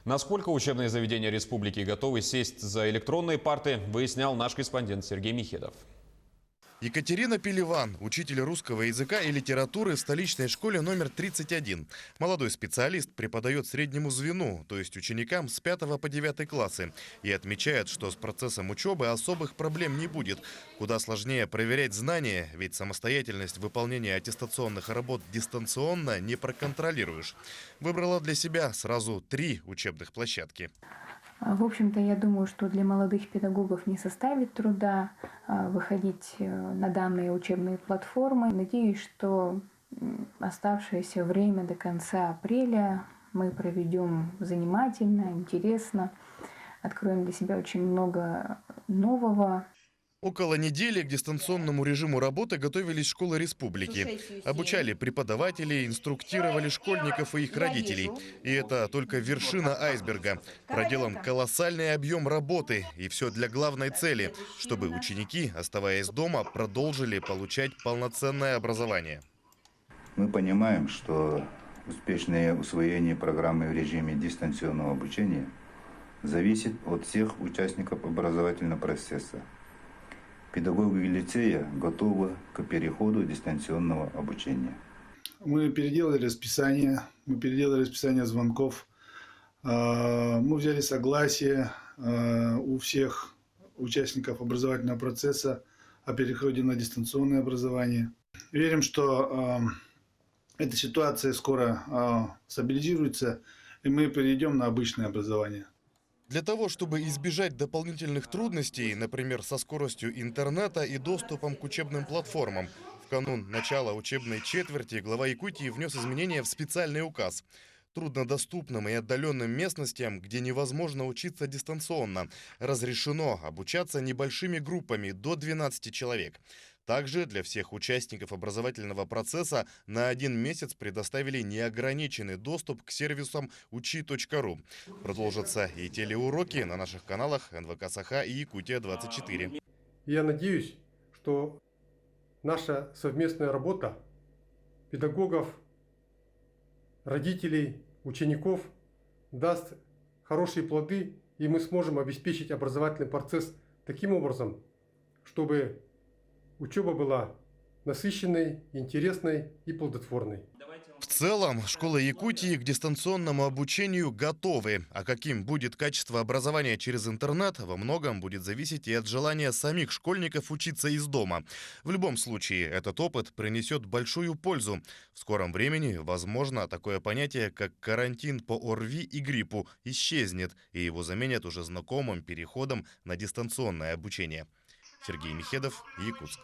Насколько учебные заведения республики готовы сесть за электронные парты, выяснял наш корреспондент Сергей Михедов. Екатерина Пеливан, учитель русского языка и литературы в столичной школе номер 31. Молодой специалист преподает среднему звену, то есть ученикам с 5 по 9 классы. И отмечает, что с процессом учебы особых проблем не будет. Куда сложнее проверять знания, ведь самостоятельность выполнения аттестационных работ дистанционно не проконтролируешь. Выбрала для себя сразу 3 учебных площадки. В общем-то, я думаю, что для молодых педагогов не составит труда выходить на данные учебные платформы. Надеюсь, что оставшееся время до конца апреля мы проведем занимательно, интересно, откроем для себя очень много нового. Около недели к дистанционному режиму работы готовились школы республики. Обучали преподавателей, инструктировали школьников и их родителей. И это только вершина айсберга. Проделан колоссальный объем работы. И все для главной цели, чтобы ученики, оставаясь дома, продолжили получать полноценное образование. Мы понимаем, что успешное усвоение программы в режиме дистанционного обучения зависит от всех участников образовательного процесса. Педагоги лицея готовы к переходу дистанционного обучения. Мы переделали расписание звонков. Мы взяли согласие у всех участников образовательного процесса о переходе на дистанционное образование. Верим, что эта ситуация скоро стабилизируется, и мы перейдем на обычное образование. Для того, чтобы избежать дополнительных трудностей, например, со скоростью интернета и доступом к учебным платформам, в канун начала учебной четверти глава Якутии внес изменения в специальный указ. Труднодоступным и отдаленным местностям, где невозможно учиться дистанционно, разрешено обучаться небольшими группами до 12 человек. Также для всех участников образовательного процесса на 1 месяц предоставили неограниченный доступ к сервисам учи.ру. Продолжатся и телеуроки на наших каналах НВК Саха и Якутия-24. Я надеюсь, что наша совместная работа педагогов, родителей, учеников даст хорошие плоды, и мы сможем обеспечить образовательный процесс таким образом, чтобы учеба была насыщенной, интересной и плодотворной. В целом, школы Якутии к дистанционному обучению готовы. А каким будет качество образования через интернет, во многом будет зависеть и от желания самих школьников учиться из дома. В любом случае, этот опыт принесет большую пользу. В скором времени, возможно, такое понятие, как карантин по ОРВИ и гриппу, исчезнет, и его заменят уже знакомым переходом на дистанционное обучение. Сергей Михедов, Якутск.